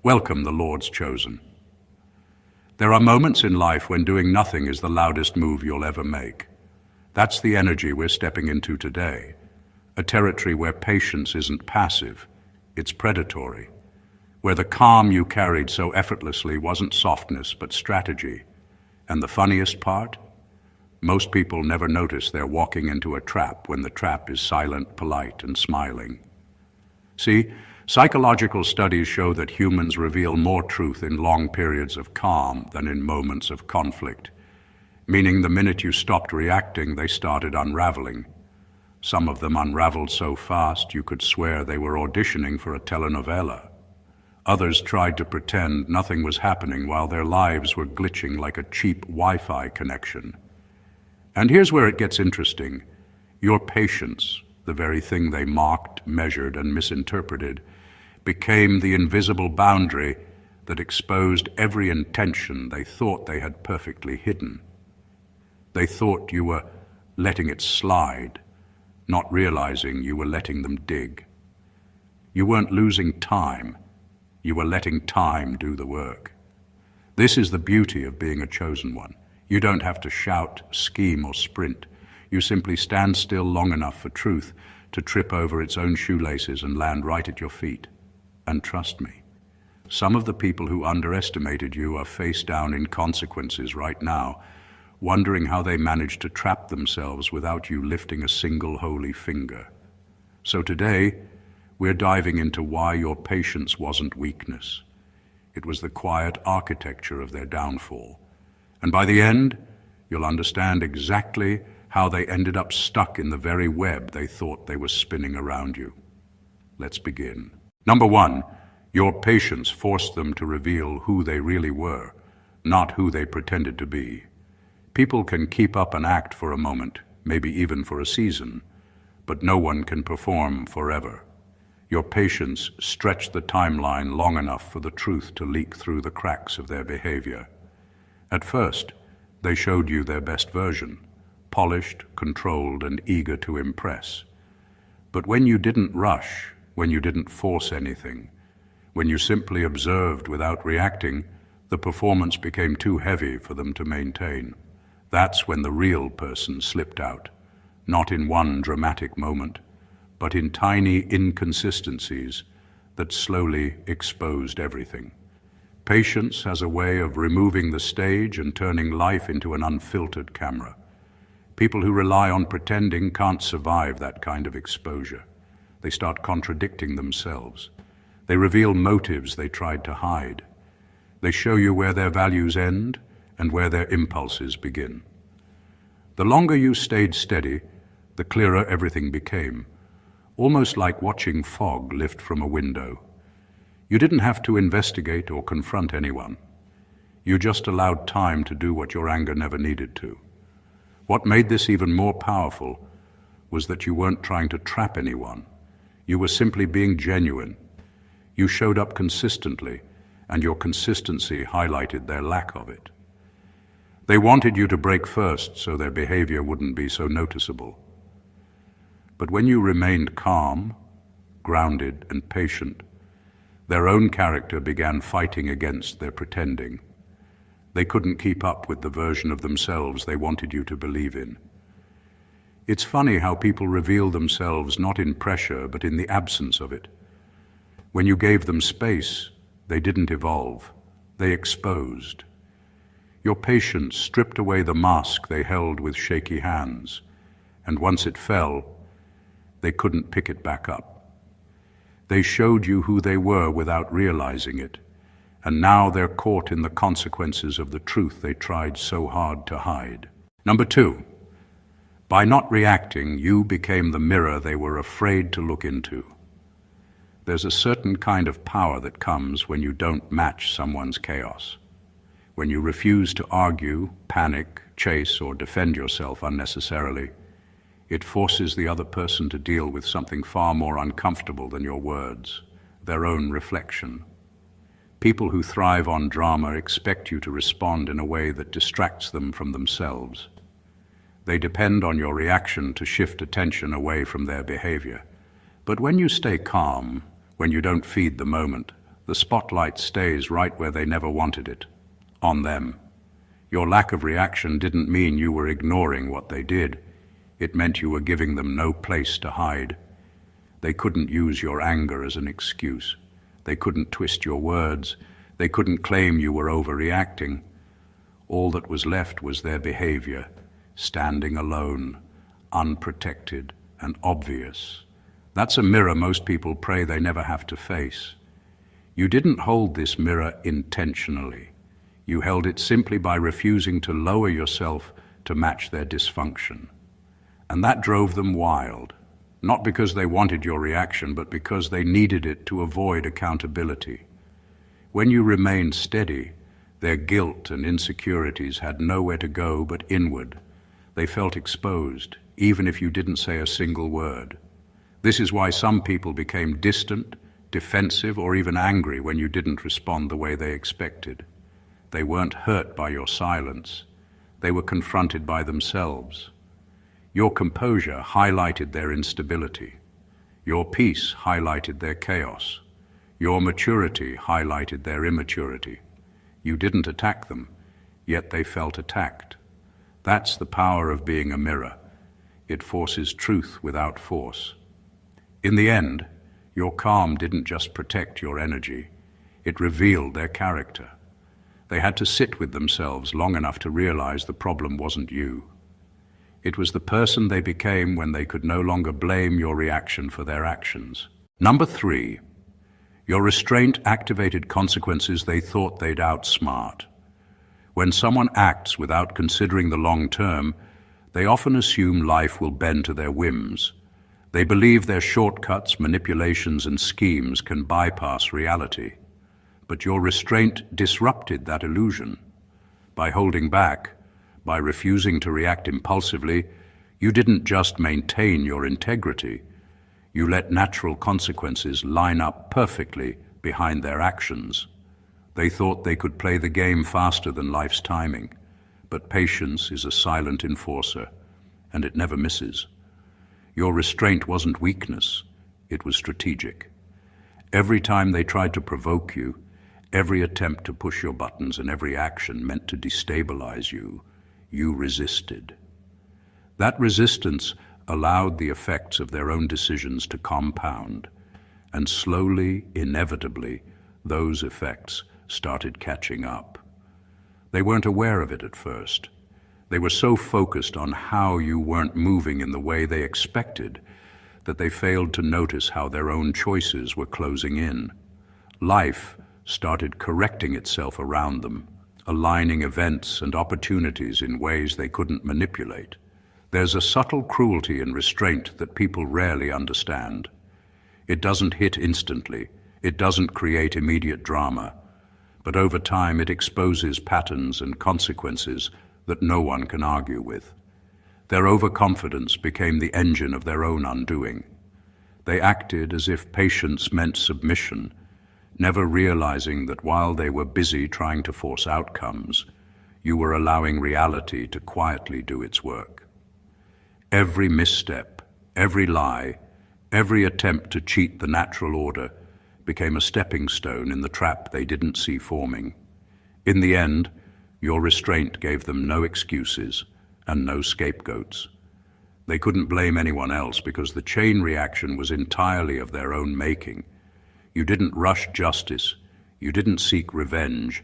Welcome, the Lord's chosen. There are moments in life when doing nothing is the loudest move you'll ever make. That's the energy we're stepping into today, a territory where patience isn't passive, it's predatory, where the calm you carried so effortlessly wasn't softness but strategy. And the funniest part? Most people never notice they're walking into a trap when the trap is silent, polite, and smiling. See, psychological studies show that humans reveal more truth in long periods of calm than in moments of conflict, meaning the minute you stopped reacting, they started unraveling. Some of them unraveled so fast you could swear they were auditioning for a telenovela. Others tried to pretend nothing was happening while their lives were glitching like a cheap Wi-Fi connection. And here's where it gets interesting. Your patience, the very thing they mocked, measured, and misinterpreted, became the invisible boundary that exposed every intention they thought they had perfectly hidden. They thought you were letting it slide, not realizing you were letting them dig. You weren't losing time, you were letting time do the work. This is the beauty of being a chosen one. You don't have to shout, scheme, or sprint. You simply stand still long enough for truth to trip over its own shoelaces and land right at your feet. And trust me, some of the people who underestimated you are face down in consequences right now, wondering how they managed to trap themselves without you lifting a single holy finger. So today, we're diving into why your patience wasn't weakness. It was the quiet architecture of their downfall. And by the end, you'll understand exactly how they ended up stuck in the very web they thought they were spinning around you. Let's begin. Number one, your patience forced them to reveal who they really were, not who they pretended to be. People can keep up an act for a moment, maybe even for a season, but no one can perform forever. Your patience stretched the timeline long enough for the truth to leak through the cracks of their behavior. At first, they showed you their best version, polished, controlled, and eager to impress. But when you didn't rush, when you didn't force anything, when you simply observed without reacting, the performance became too heavy for them to maintain. That's when the real person slipped out, not in one dramatic moment, but in tiny inconsistencies that slowly exposed everything. Patience has a way of removing the stage and turning life into an unfiltered camera. People who rely on pretending can't survive that kind of exposure. They start contradicting themselves. They reveal motives they tried to hide. They show you where their values end and where their impulses begin. The longer you stayed steady, the clearer everything became, almost like watching fog lift from a window. You didn't have to investigate or confront anyone. You just allowed time to do what your anger never needed to. What made this even more powerful was that you weren't trying to trap anyone. You were simply being genuine. You showed up consistently, and your consistency highlighted their lack of it. They wanted you to break first so their behavior wouldn't be so noticeable. But when you remained calm, grounded, and patient, their own character began fighting against their pretending. They couldn't keep up with the version of themselves they wanted you to believe in. It's funny how people reveal themselves not in pressure, but in the absence of it. When you gave them space, they didn't evolve. They exposed. Your patience stripped away the mask they held with shaky hands, and once it fell, they couldn't pick it back up. They showed you who they were without realizing it, and now they're caught in the consequences of the truth they tried so hard to hide. Number two, by not reacting, you became the mirror they were afraid to look into. There's a certain kind of power that comes when you don't match someone's chaos. When you refuse to argue, panic, chase, or defend yourself unnecessarily, it forces the other person to deal with something far more uncomfortable than your words, their own reflection. People who thrive on drama expect you to respond in a way that distracts them from themselves. They depend on your reaction to shift attention away from their behavior. But when you stay calm, when you don't feed the moment, The spotlight stays right where they never wanted it, on them. Your lack of reaction didn't mean you were ignoring what they did. It meant you were giving them no place to hide. They couldn't use your anger as an excuse. They couldn't twist your words. They couldn't claim you were overreacting. All that was left was their behavior, standing alone, unprotected and obvious. That's a mirror most people pray they never have to face. You didn't hold this mirror intentionally. You held it simply by refusing to lower yourself to match their dysfunction. And that drove them wild, not because they wanted your reaction, but because they needed it to avoid accountability. When you remained steady, their guilt and insecurities had nowhere to go but inward. They felt exposed, even if you didn't say a single word. This is why some people became distant, defensive, or even angry when you didn't respond the way they expected. They weren't hurt by your silence. They were confronted by themselves. Your composure highlighted their instability. Your peace highlighted their chaos. Your maturity highlighted their immaturity. You didn't attack them, yet they felt attacked. That's the power of being a mirror. It forces truth without force. In the end, your calm didn't just protect your energy, it revealed their character. They had to sit with themselves long enough to realize the problem wasn't you. It was the person they became when they could no longer blame your reaction for their actions. Number 3, your restraint activated consequences they thought they'd outsmart. When someone acts without considering the long term, they often assume life will bend to their whims. They believe their shortcuts, manipulations, and schemes can bypass reality. But your restraint disrupted that illusion. By holding back, by refusing to react impulsively, you didn't just maintain your integrity. You let natural consequences line up perfectly behind their actions. They thought they could play the game faster than life's timing, but patience is a silent enforcer, and it never misses. Your restraint wasn't weakness, it was strategic. Every time they tried to provoke you, every attempt to push your buttons and every action meant to destabilize you, you resisted. That resistance allowed the effects of their own decisions to compound, and slowly, inevitably, those effects started catching up. They weren't aware of it at first. They were so focused on how you weren't moving in the way they expected that they failed to notice how their own choices were closing in. Life started correcting itself around them, aligning events and opportunities in ways they couldn't manipulate. There's a subtle cruelty in restraint that people rarely understand. It doesn't hit instantly, it doesn't create immediate drama, but over time it exposes patterns and consequences that no one can argue with. Their overconfidence became the engine of their own undoing. They acted as if patience meant submission, never realizing that while they were busy trying to force outcomes, you were allowing reality to quietly do its work. Every misstep, every lie, every attempt to cheat the natural order became a stepping stone in the trap they didn't see forming. In the end, your restraint gave them no excuses and no scapegoats. They couldn't blame anyone else because the chain reaction was entirely of their own making. You didn't rush justice, you didn't seek revenge,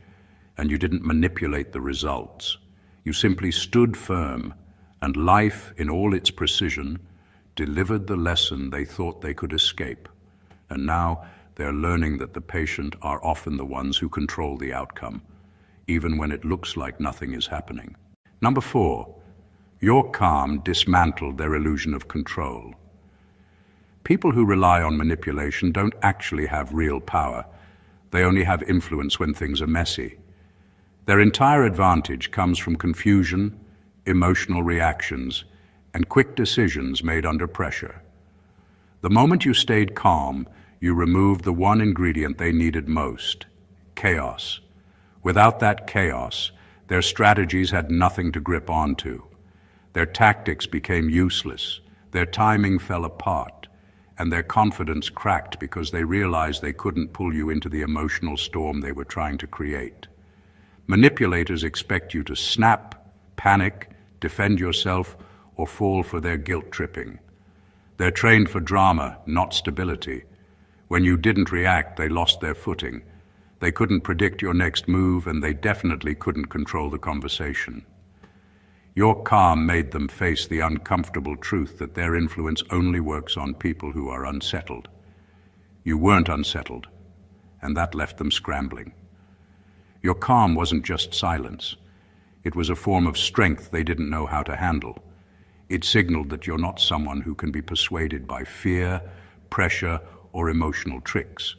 and you didn't manipulate the results. You simply stood firm, and life, in all its precision, delivered the lesson they thought they could escape. And now they're learning that the patient are often the ones who control the outcome, even when it looks like nothing is happening. Number 4, your calm dismantled their illusion of control. People who rely on manipulation don't actually have real power. They only have influence when things are messy. Their entire advantage comes from confusion, emotional reactions, and quick decisions made under pressure. The moment you stayed calm, you removed the one ingredient they needed most: chaos. Without that chaos, their strategies had nothing to grip onto. Their tactics became useless, their timing fell apart, and their confidence cracked because they realized they couldn't pull you into the emotional storm they were trying to create. Manipulators expect you to snap, panic, defend yourself, or fall for their guilt-tripping. They're trained for drama, not stability. When you didn't react, they lost their footing. They couldn't predict your next move, and they definitely couldn't control the conversation. Your calm made them face the uncomfortable truth that their influence only works on people who are unsettled. You weren't unsettled, and that left them scrambling. Your calm wasn't just silence. It was a form of strength they didn't know how to handle. It signaled that you're not someone who can be persuaded by fear, pressure, or emotional tricks.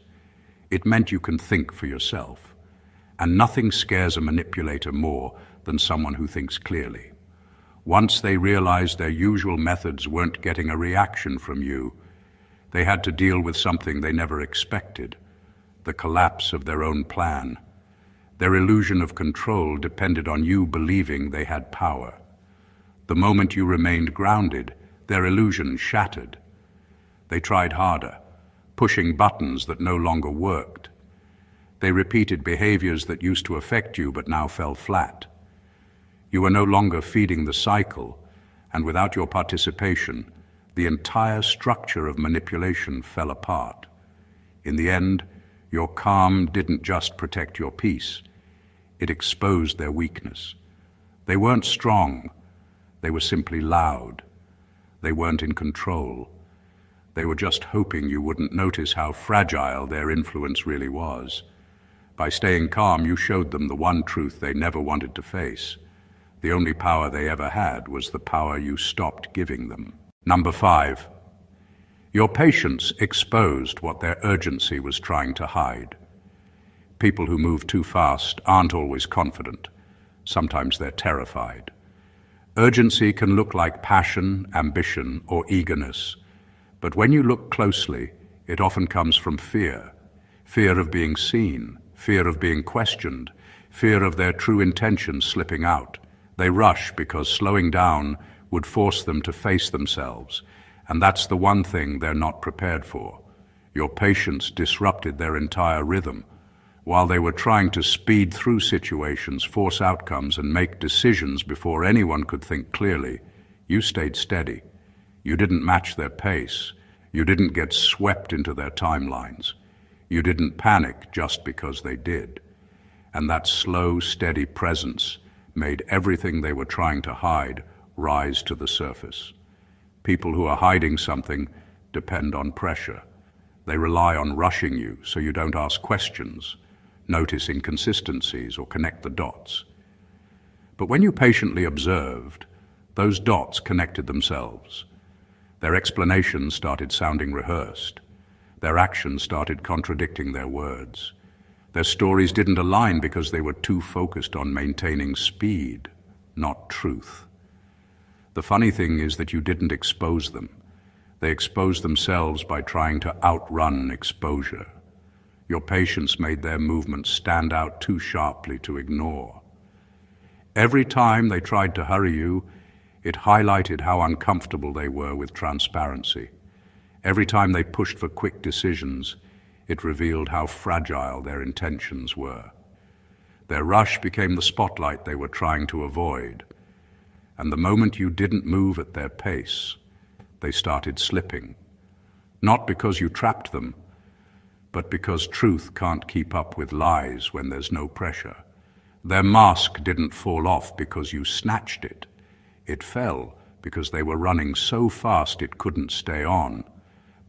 It meant you can think for yourself. And nothing scares a manipulator more than someone who thinks clearly. Once they realized their usual methods weren't getting a reaction from you, they had to deal with something they never expected, the collapse of their own plan. Their illusion of control depended on you believing they had power. The moment you remained grounded, their illusion shattered. They tried harder, pushing buttons that no longer worked. They repeated behaviors that used to affect you but now fell flat. You were no longer feeding the cycle, and without your participation, the entire structure of manipulation fell apart. In the end, your calm didn't just protect your peace, it exposed their weakness. They weren't strong, they were simply loud. They weren't in control. They were just hoping you wouldn't notice how fragile their influence really was. By staying calm, you showed them the one truth they never wanted to face. The only power they ever had was the power you stopped giving them. Number 5. Your patience exposed what their urgency was trying to hide. People who move too fast aren't always confident. Sometimes they're terrified. Urgency can look like passion, ambition, or eagerness. But when you look closely, it often comes from fear. Fear of being seen, fear of being questioned, fear of their true intentions slipping out. They rush because slowing down would force them to face themselves, and that's the one thing they're not prepared for. Your patience disrupted their entire rhythm. While they were trying to speed through situations, force outcomes, and make decisions before anyone could think clearly, you stayed steady. You didn't match their pace. You didn't get swept into their timelines. You didn't panic just because they did. And that slow, steady presence made everything they were trying to hide rise to the surface. People who are hiding something depend on pressure. They rely on rushing you so you don't ask questions, notice inconsistencies, or connect the dots. But when you patiently observed, those dots connected themselves. Their explanations started sounding rehearsed. Their actions started contradicting their words. Their stories didn't align because they were too focused on maintaining speed, not truth. The funny thing is that you didn't expose them. They exposed themselves by trying to outrun exposure. Your patience made their movements stand out too sharply to ignore. Every time they tried to hurry you, it highlighted how uncomfortable they were with transparency. Every time they pushed for quick decisions, it revealed how fragile their intentions were. Their rush became the spotlight they were trying to avoid. And the moment you didn't move at their pace, they started slipping. Not because you trapped them, but because truth can't keep up with lies when there's no pressure. Their mask didn't fall off because you snatched it. It fell because they were running so fast it couldn't stay on.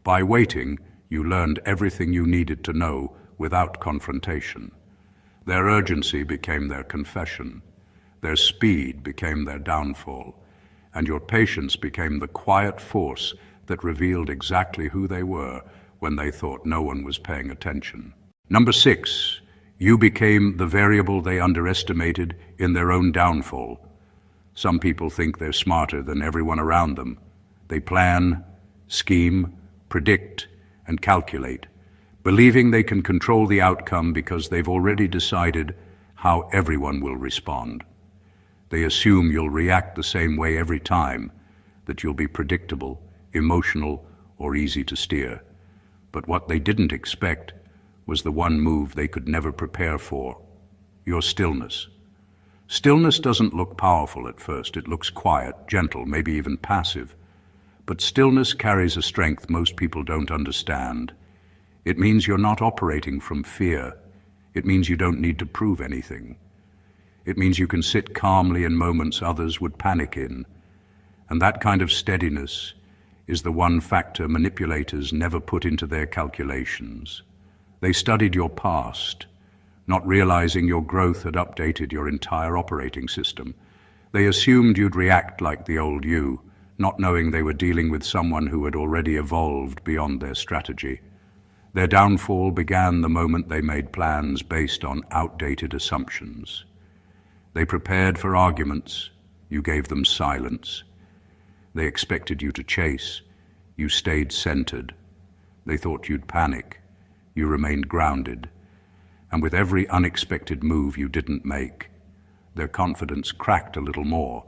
By waiting, you learned everything you needed to know without confrontation. Their urgency became their confession. Their speed became their downfall. And your patience became the quiet force that revealed exactly who they were when they thought no one was paying attention. Number 6, you became the variable they underestimated in their own downfall. Some people think they're smarter than everyone around them. They plan, scheme, predict, and calculate, believing they can control the outcome because they've already decided how everyone will respond. They assume you'll react the same way every time, that you'll be predictable, emotional, or easy to steer. But what they didn't expect was the one move they could never prepare for: your stillness. Stillness doesn't look powerful at first. It looks quiet, gentle, maybe even passive. But stillness carries a strength most people don't understand. It means you're not operating from fear. It means you don't need to prove anything. It means you can sit calmly in moments others would panic in. And that kind of steadiness is the one factor manipulators never put into their calculations. They studied your past, not realizing your growth had updated your entire operating system. They assumed you'd react like the old you, not knowing they were dealing with someone who had already evolved beyond their strategy. Their downfall began the moment they made plans based on outdated assumptions. They prepared for arguments. You gave them silence. They expected you to chase. You stayed centered. They thought you'd panic. You remained grounded. And with every unexpected move you didn't make, their confidence cracked a little more.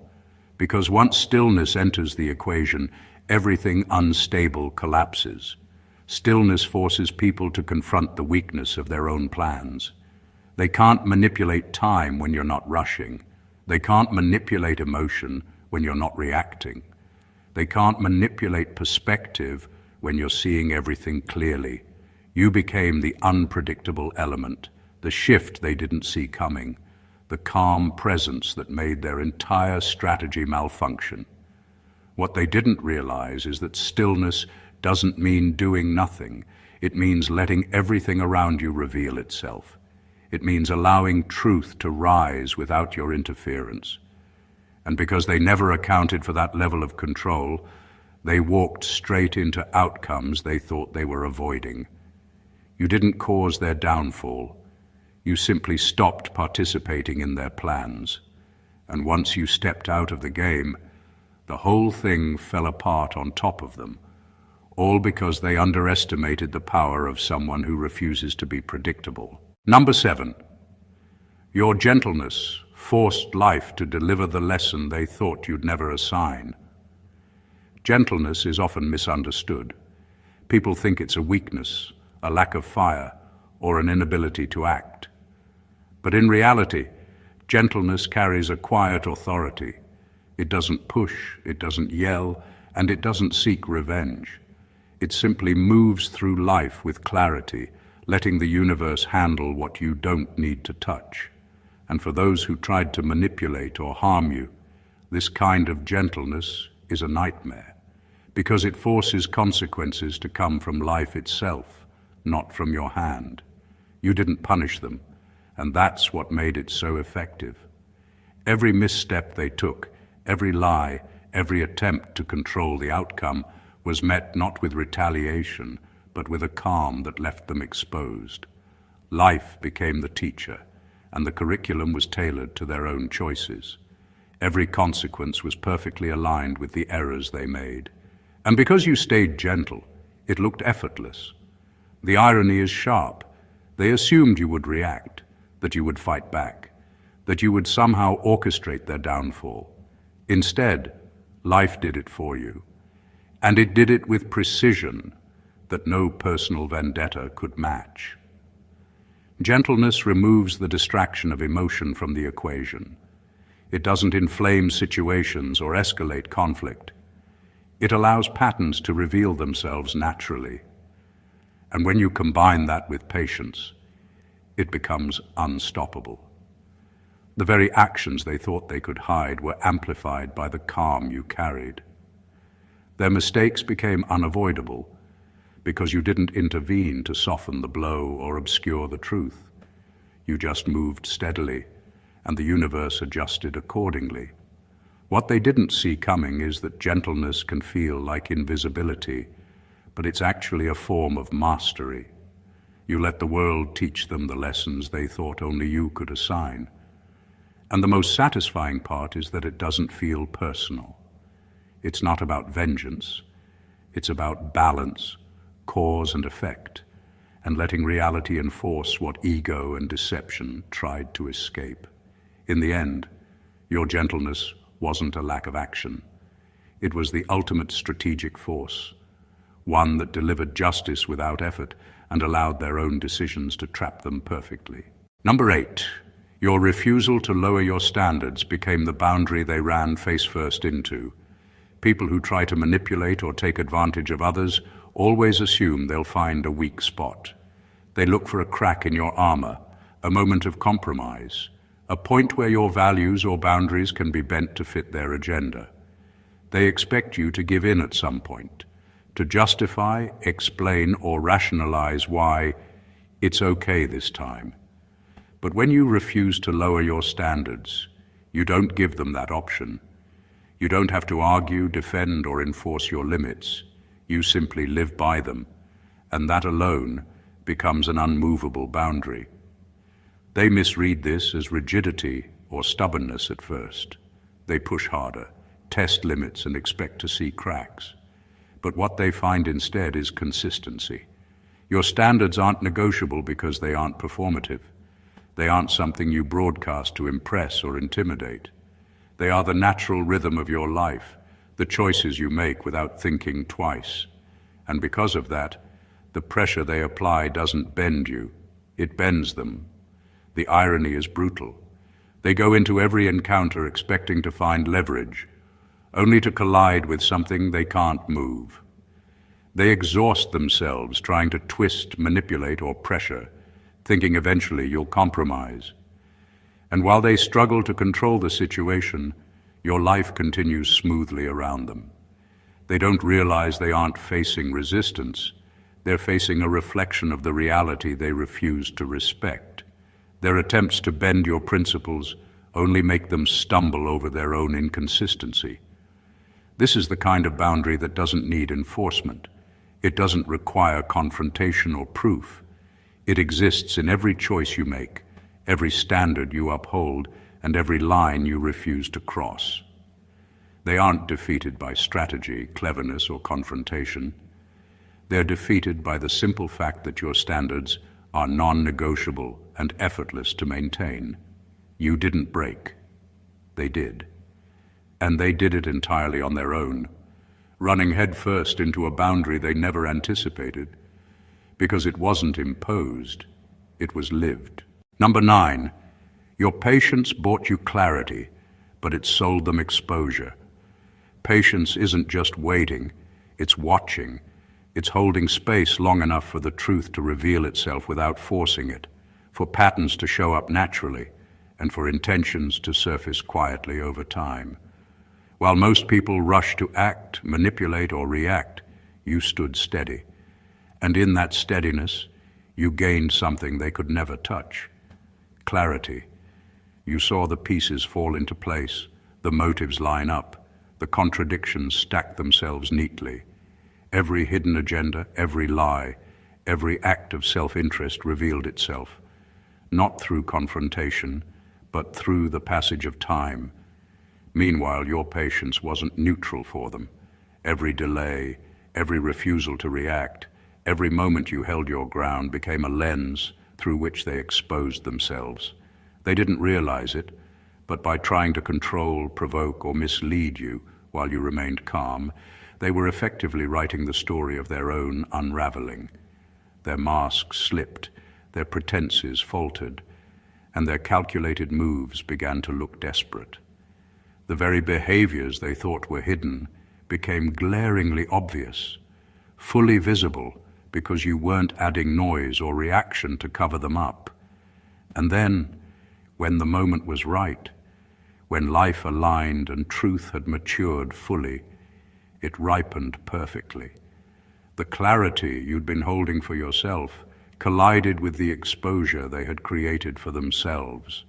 Because once stillness enters the equation, everything unstable collapses. Stillness forces people to confront the weakness of their own plans. They can't manipulate time when you're not rushing. They can't manipulate emotion when you're not reacting. They can't manipulate perspective when you're seeing everything clearly. You became the unpredictable element, the shift they didn't see coming, the calm presence that made their entire strategy malfunction. What they didn't realize is that stillness doesn't mean doing nothing. It means letting everything around you reveal itself. It means allowing truth to rise without your interference. And because they never accounted for that level of control, they walked straight into outcomes they thought they were avoiding. You didn't cause their downfall. You simply stopped participating in their plans. And once you stepped out of the game, the whole thing fell apart on top of them, all because they underestimated the power of someone who refuses to be predictable. Number 7, your gentleness forced life to deliver the lesson they thought you'd never assign. Gentleness is often misunderstood. People think it's a weakness, a lack of fire, or an inability to act. But in reality, gentleness carries a quiet authority. It doesn't push, it doesn't yell, and it doesn't seek revenge. It simply moves through life with clarity, letting the universe handle what you don't need to touch. And for those who tried to manipulate or harm you, this kind of gentleness is a nightmare, because it forces consequences to come from life itself, not from your hand. You didn't punish them, and that's what made it so effective. Every misstep they took, every lie, every attempt to control the outcome was met not with retaliation, but with a calm that left them exposed. Life became the teacher, and the curriculum was tailored to their own choices. Every consequence was perfectly aligned with the errors they made. And because you stayed gentle, it looked effortless. The irony is sharp. They assumed you would react, that you would fight back, that you would somehow orchestrate their downfall. Instead, life did it for you. And it did it with precision that no personal vendetta could match. Gentleness removes the distraction of emotion from the equation. It doesn't inflame situations or escalate conflict. It allows patterns to reveal themselves naturally. And when you combine that with patience, it becomes unstoppable. The very actions they thought they could hide were amplified by the calm you carried. Their mistakes became unavoidable because you didn't intervene to soften the blow or obscure the truth. You just moved steadily, and the universe adjusted accordingly. What they didn't see coming is that gentleness can feel like invisibility, but it's actually a form of mastery. You let the world teach them the lessons they thought only you could assign. And the most satisfying part is that it doesn't feel personal. It's not about vengeance. It's about balance, cause and effect, and letting reality enforce what ego and deception tried to escape. In the end, your gentleness wasn't a lack of action. It was the ultimate strategic force, one that delivered justice without effort and allowed their own decisions to trap them perfectly. Number 8. Your refusal to lower your standards became the boundary they ran face first into. People who try to manipulate or take advantage of others always assume they'll find a weak spot. They look for a crack in your armor, a moment of compromise, a point where your values or boundaries can be bent to fit their agenda. They expect you to give in at some point, to justify, explain, or rationalize why it's okay this time. But when you refuse to lower your standards, you don't give them that option. You don't have to argue, defend, or enforce your limits. You simply live by them, and that alone becomes an unmovable boundary. They misread this as rigidity or stubbornness at first. They push harder, test limits, and expect to see cracks. But what they find instead is consistency. Your standards aren't negotiable because they aren't performative. They aren't something you broadcast to impress or intimidate. They are the natural rhythm of your life, the choices you make without thinking twice. And because of that, the pressure they apply doesn't bend you, it bends them. The irony is brutal. They go into every encounter expecting to find leverage, only to collide with something they can't move. They exhaust themselves trying to twist, manipulate, or pressure, thinking eventually you'll compromise. And while they struggle to control the situation, your life continues smoothly around them. They don't realize they aren't facing resistance. They're facing a reflection of the reality they refuse to respect. Their attempts to bend your principles only make them stumble over their own inconsistency. This is the kind of boundary that doesn't need enforcement. It doesn't require confrontation or proof. It exists in every choice you make, every standard you uphold, and every line you refuse to cross. They aren't defeated by strategy, cleverness, or confrontation. They're defeated by the simple fact that your standards are non-negotiable and effortless to maintain. You didn't break. They did. And they did it entirely on their own, running headfirst into a boundary they never anticipated, because it wasn't imposed, it was lived. Number 9, your patience bought you clarity, but it sold them exposure. Patience isn't just waiting, it's watching. It's holding space long enough for the truth to reveal itself without forcing it, for patterns to show up naturally, and for intentions to surface quietly over time. While most people rush to act, manipulate, or react, you stood steady. And in that steadiness, you gained something they could never touch: clarity. You saw the pieces fall into place, the motives line up, the contradictions stack themselves neatly. Every hidden agenda, every lie, every act of self-interest revealed itself, not through confrontation, but through the passage of time. Meanwhile, your patience wasn't neutral for them. Every delay, every refusal to react, every moment you held your ground became a lens through which they exposed themselves. They didn't realize it, but by trying to control, provoke, or mislead you while you remained calm, they were effectively writing the story of their own unraveling. Their masks slipped, their pretenses faltered, and their calculated moves began to look desperate. The very behaviors they thought were hidden became glaringly obvious, fully visible, because you weren't adding noise or reaction to cover them up. And then, when the moment was right, when life aligned and truth had matured fully, it ripened perfectly. The clarity you'd been holding for yourself collided with the exposure they had created for themselves.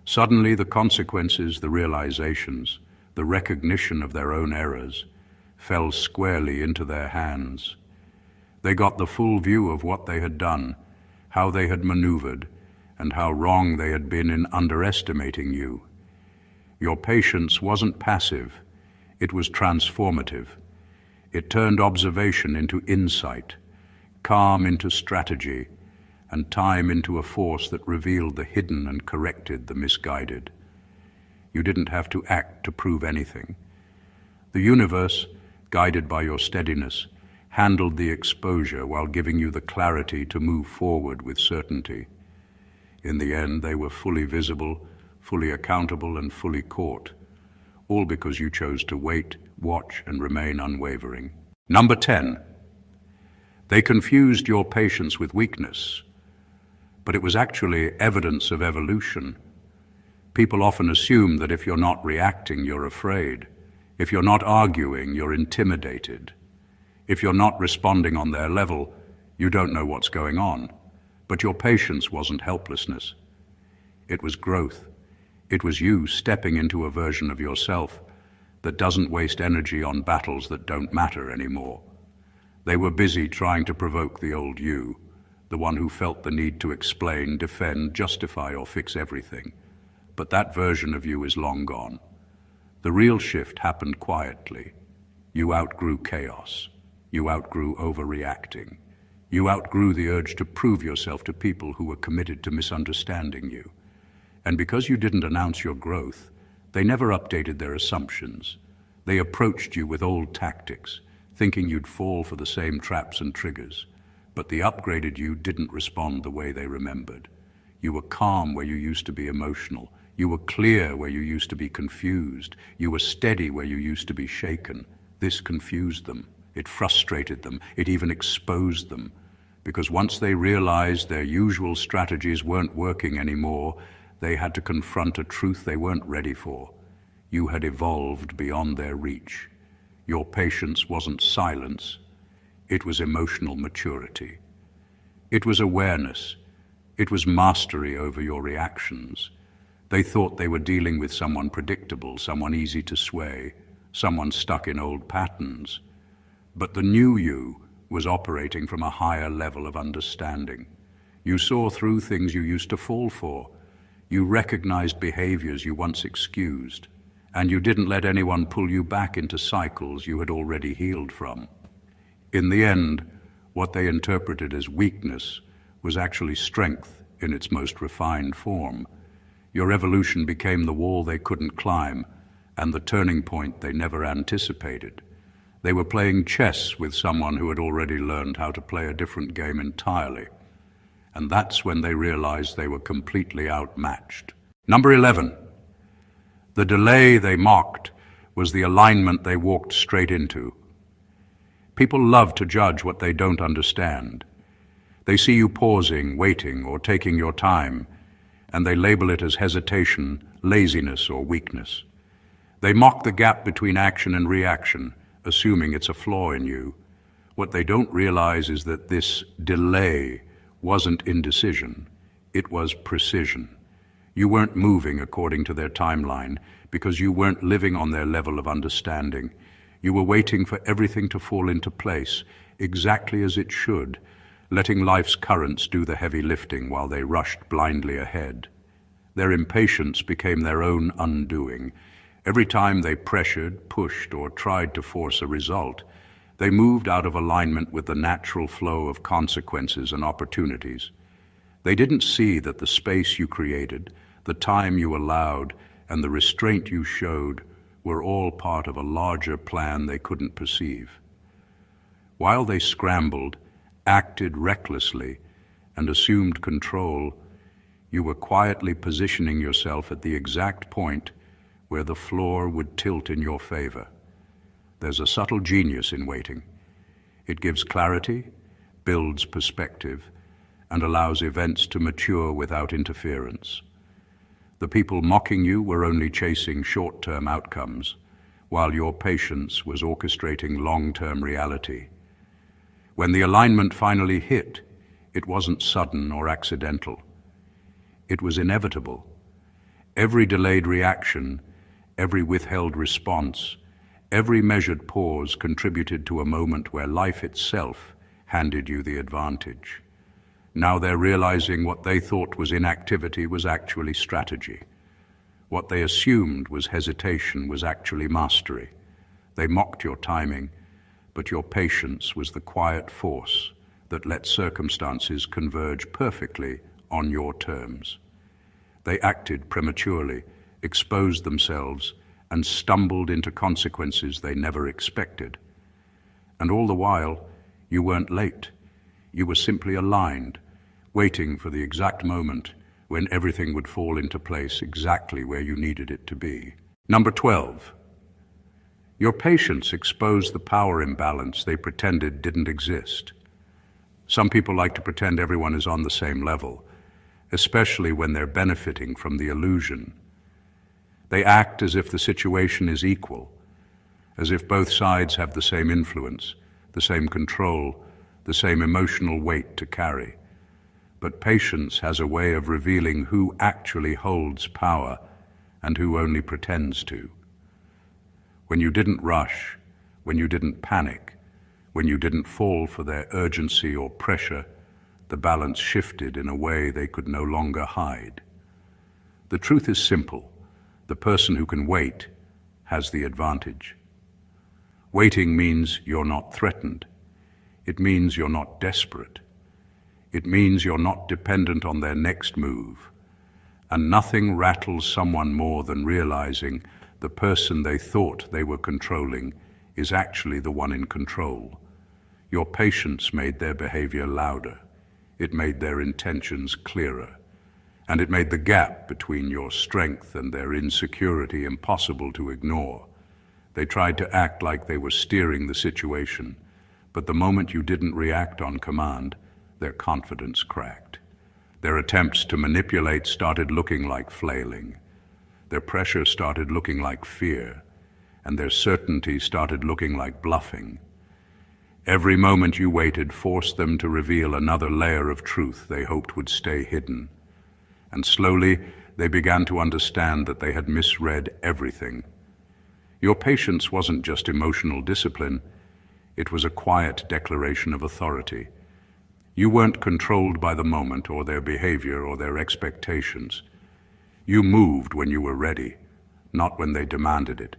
Suddenly, the consequences, the realizations, the recognition of their own errors fell squarely into their hands. They got the full view of what they had done, how they had maneuvered, and how wrong they had been in underestimating you. Your patience wasn't passive, it was transformative. It turned observation into insight, calm into strategy, and time into a force that revealed the hidden and corrected the misguided. You didn't have to act to prove anything. The universe, guided by your steadiness, handled the exposure while giving you the clarity to move forward with certainty. In the end, they were fully visible, fully accountable, and fully caught, all because you chose to wait, watch, and remain unwavering. Number 10. They confused your patience with weakness, but it was actually evidence of evolution. People often assume that if you're not reacting, you're afraid. If you're not arguing, you're intimidated. If you're not responding on their level, you don't know what's going on. But your patience wasn't helplessness. It was growth. It was you stepping into a version of yourself that doesn't waste energy on battles that don't matter anymore. They were busy trying to provoke the old you, the one who felt the need to explain, defend, justify, or fix everything. But that version of you is long gone. The real shift happened quietly. You outgrew chaos. You outgrew overreacting. You outgrew the urge to prove yourself to people who were committed to misunderstanding you. And because you didn't announce your growth, they never updated their assumptions. They approached you with old tactics, thinking you'd fall for the same traps and triggers. But the upgraded you didn't respond the way they remembered. You were calm where you used to be emotional. You were clear where you used to be confused. You were steady where you used to be shaken. This confused them. It frustrated them. It even exposed them. Because once they realized their usual strategies weren't working anymore, they had to confront a truth they weren't ready for. You had evolved beyond their reach. Your patience wasn't silence. It was emotional maturity. It was awareness. It was mastery over your reactions. They thought they were dealing with someone predictable, someone easy to sway, someone stuck in old patterns. But the new you was operating from a higher level of understanding. You saw through things you used to fall for. You recognized behaviors you once excused, and you didn't let anyone pull you back into cycles you had already healed from. In the end, what they interpreted as weakness was actually strength in its most refined form. Your evolution became the wall they couldn't climb and the turning point they never anticipated. They were playing chess with someone who had already learned how to play a different game entirely. And that's when they realized they were completely outmatched. Number 11. The delay they mocked was the alignment they walked straight into. People love to judge what they don't understand. They see you pausing, waiting, or taking your time, and they label it as hesitation, laziness, or weakness. They mock the gap between action and reaction, assuming it's a flaw in you. What they don't realize is that this delay wasn't indecision, it was precision. You weren't moving according to their timeline because you weren't living on their level of understanding. You were waiting for everything to fall into place, exactly as it should, letting life's currents do the heavy lifting while they rushed blindly ahead. Their impatience became their own undoing. Every time they pressured, pushed, or tried to force a result, they moved out of alignment with the natural flow of consequences and opportunities. They didn't see that the space you created, the time you allowed, and the restraint you showed were all part of a larger plan they couldn't perceive. While they scrambled, acted recklessly, and assumed control, you were quietly positioning yourself at the exact point where the floor would tilt in your favor. There's a subtle genius in waiting. It gives clarity, builds perspective, and allows events to mature without interference. The people mocking you were only chasing short-term outcomes, while your patience was orchestrating long-term reality. When the alignment finally hit, it wasn't sudden or accidental. It was inevitable. Every delayed reaction, every withheld response, every measured pause contributed to a moment where life itself handed you the advantage. Now they're realizing what they thought was inactivity was actually strategy. What they assumed was hesitation was actually mastery. They mocked your timing, but your patience was the quiet force that let circumstances converge perfectly on your terms. They acted prematurely, exposed themselves, and stumbled into consequences they never expected. And all the while, You weren't late. You were simply aligned, waiting for the exact moment when everything would fall into place exactly where you needed it to be. Number 12. Your patience exposed the power imbalance they pretended didn't exist. Some people like to pretend everyone is on the same level, especially when they're benefiting from the illusion. They act as if the situation is equal, as if both sides have the same influence, the same control, the same emotional weight to carry. But patience has a way of revealing who actually holds power and who only pretends to. When you didn't rush, when you didn't panic, when you didn't fall for their urgency or pressure, the balance shifted in a way they could no longer hide. The truth is simple. The person who can wait has the advantage. Waiting means you're not threatened. It means you're not desperate. It means you're not dependent on their next move. And nothing rattles someone more than realizing the person they thought they were controlling is actually the one in control. Your patience made their behavior louder. It made their intentions clearer. And it made the gap between your strength and their insecurity impossible to ignore. They tried to act like they were steering the situation, but the moment you didn't react on command, their confidence cracked. Their attempts to manipulate started looking like flailing. Their pressure started looking like fear, and their certainty started looking like bluffing. Every moment you waited forced them to reveal another layer of truth they hoped would stay hidden. And slowly, they began to understand that they had misread everything. Your patience wasn't just emotional discipline, it was a quiet declaration of authority. You weren't controlled by the moment or their behavior or their expectations. You moved when you were ready, not when they demanded it.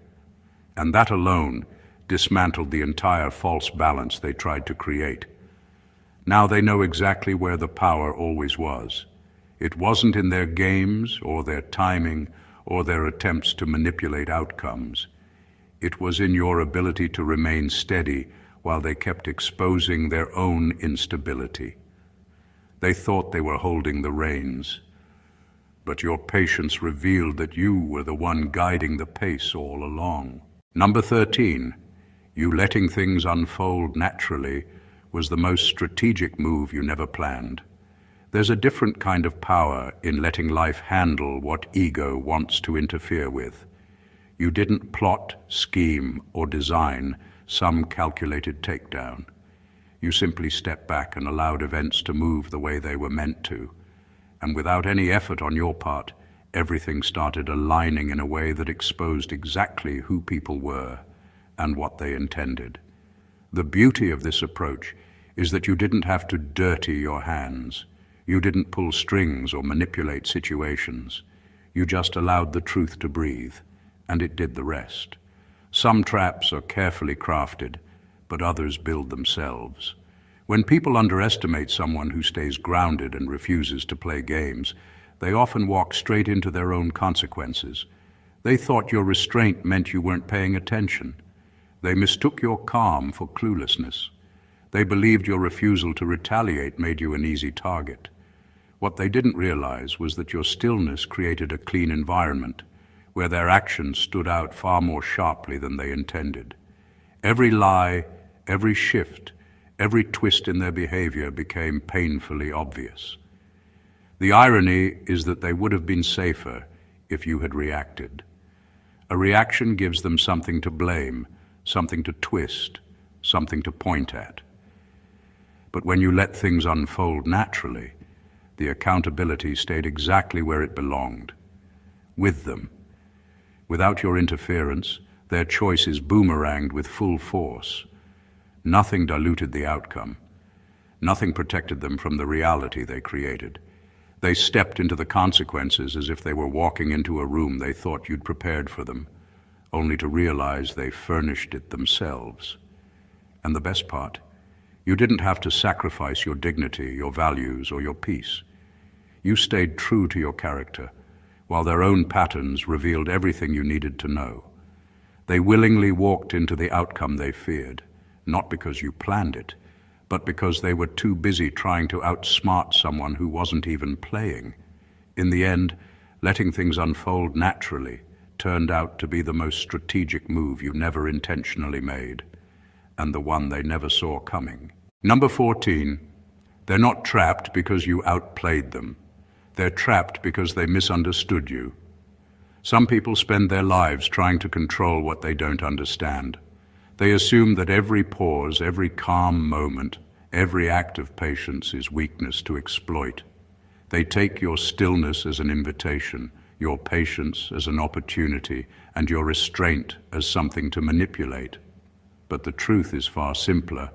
And that alone dismantled the entire false balance they tried to create. Now they know exactly where the power always was. It wasn't in their games or their timing or their attempts to manipulate outcomes. It was in your ability to remain steady while they kept exposing their own instability. They thought they were holding the reins, but your patience revealed that you were the one guiding the pace all along. Number 13, you letting things unfold naturally was the most strategic move you never planned. There's a different kind of power in letting life handle what ego wants to interfere with. You didn't plot, scheme, or design some calculated takedown. You simply stepped back and allowed events to move the way they were meant to. And without any effort on your part, everything started aligning in a way that exposed exactly who people were and what they intended. The beauty of this approach is that you didn't have to dirty your hands. You didn't pull strings or manipulate situations. You just allowed the truth to breathe, and it did the rest. Some traps are carefully crafted, but others build themselves. When people underestimate someone who stays grounded and refuses to play games, they often walk straight into their own consequences. They thought your restraint meant you weren't paying attention. They mistook your calm for cluelessness. They believed your refusal to retaliate made you an easy target. What they didn't realize was that your stillness created a clean environment, where their actions stood out far more sharply than they intended. Every lie, every shift, every twist in their behavior became painfully obvious. The irony is that they would have been safer if you had reacted. A reaction gives them something to blame, something to twist, something to point at. But when you let things unfold naturally, the accountability stayed exactly where it belonged, with them. Without your interference, their choices boomeranged with full force. Nothing diluted the outcome. Nothing protected them from the reality they created. They stepped into the consequences as if they were walking into a room they thought you'd prepared for them, only to realize they furnished it themselves. And the best part, you didn't have to sacrifice your dignity, your values, or your peace. You stayed true to your character, while their own patterns revealed everything you needed to know. They willingly walked into the outcome they feared, not because you planned it, but because they were too busy trying to outsmart someone who wasn't even playing. In the end, letting things unfold naturally turned out to be the most strategic move you never intentionally made, and the one they never saw coming. Number 14, they're not trapped because you outplayed them. They're trapped because they misunderstood you. Some people spend their lives trying to control what they don't understand. They assume that every pause, every calm moment, every act of patience is weakness to exploit. They take your stillness as an invitation, your patience as an opportunity, and your restraint as something to manipulate. But the truth is far simpler.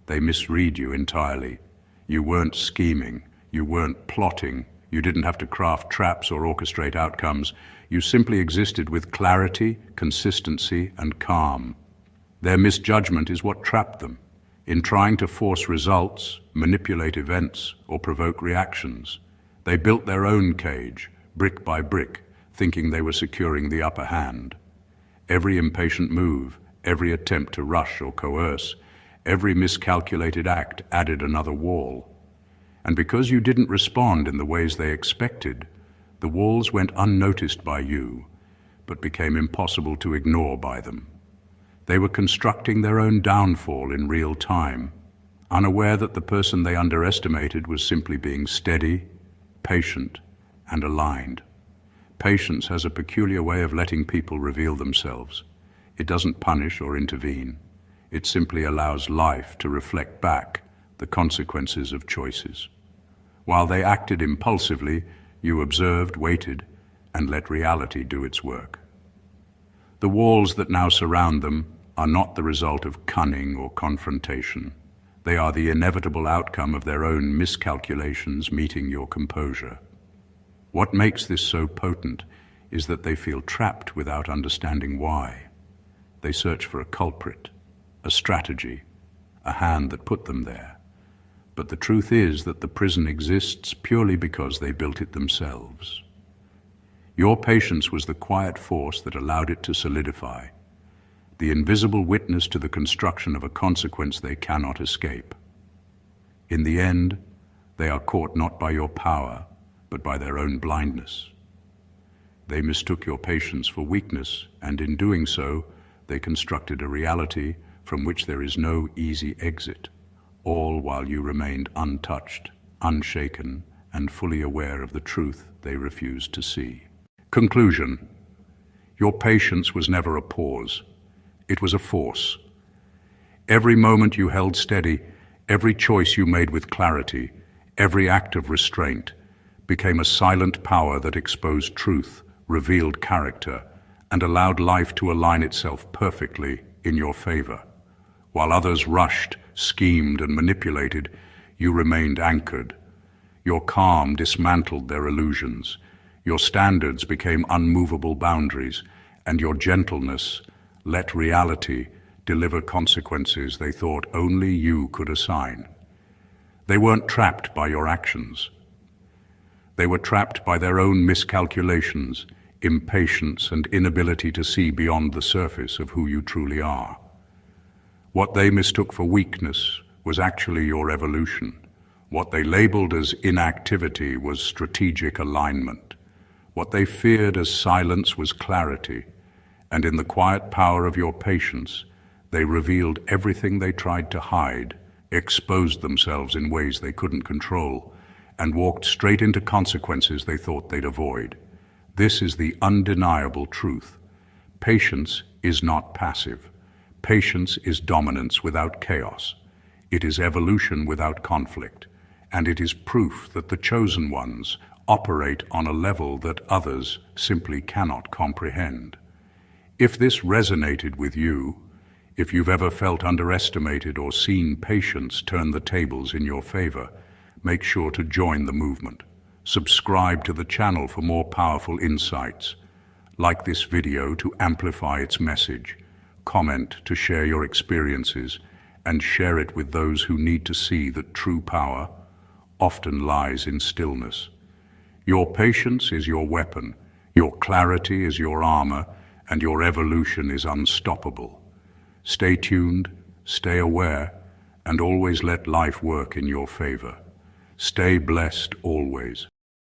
They misread you entirely. You weren't scheming, you weren't plotting, you didn't have to craft traps or orchestrate outcomes. You simply existed with clarity, consistency, and calm. Their misjudgment is what trapped them. In trying to force results, manipulate events, or provoke reactions, they built their own cage, brick by brick, thinking they were securing the upper hand. Every impatient move, every attempt to rush or coerce, every miscalculated act added another wall. And because you didn't respond in the ways they expected, the walls went unnoticed by you, but became impossible to ignore by them. They were constructing their own downfall in real time, unaware that the person they underestimated was simply being steady, patient, and aligned. Patience has a peculiar way of letting people reveal themselves. It doesn't punish or intervene. It simply allows life to reflect back the consequences of choices. While they acted impulsively, you observed, waited, and let reality do its work. The walls that now surround them are not the result of cunning or confrontation. They are the inevitable outcome of their own miscalculations meeting your composure. What makes this so potent is that they feel trapped without understanding why. They search for a culprit, a strategy, a hand that put them there. But the truth is that the prison exists purely because they built it themselves. Your patience was the quiet force that allowed it to solidify, the invisible witness to the construction of a consequence they cannot escape. In the end, they are caught not by your power, but by their own blindness. They mistook your patience for weakness, and in doing so, they constructed a reality from which there is no easy exit, all while you remained untouched, unshaken, and fully aware of the truth they refused to see. Conclusion. Your patience was never a pause. It was a force. Every moment you held steady, every choice you made with clarity, every act of restraint became a silent power that exposed truth, revealed character, and allowed life to align itself perfectly in your favor. While others rushed, schemed, and manipulated, you remained anchored. Your calm dismantled their illusions. Your standards became unmovable boundaries, and your gentleness let reality deliver consequences they thought only you could assign. They weren't trapped by your actions. They were trapped by their own miscalculations, impatience, and inability to see beyond the surface of who you truly are. What they mistook for weakness was actually your evolution. What they labeled as inactivity was strategic alignment. What they feared as silence was clarity. And in the quiet power of your patience, they revealed everything they tried to hide, exposed themselves in ways they couldn't control, and walked straight into consequences they thought they'd avoid. This is the undeniable truth. Patience is not passive. Patience is dominance without chaos. It is evolution without conflict. And it is proof that the chosen ones operate on a level that others simply cannot comprehend. If this resonated with you, if you've ever felt underestimated or seen patience turn the tables in your favor, make sure to join the movement. Subscribe to the channel for more powerful insights. Like this video to amplify its message. Comment to share your experiences, and share it with those who need to see that true power often lies in stillness. Your patience is your weapon, your clarity is your armor, and your evolution is unstoppable. Stay tuned, stay aware, and always let life work in your favor. Stay blessed always.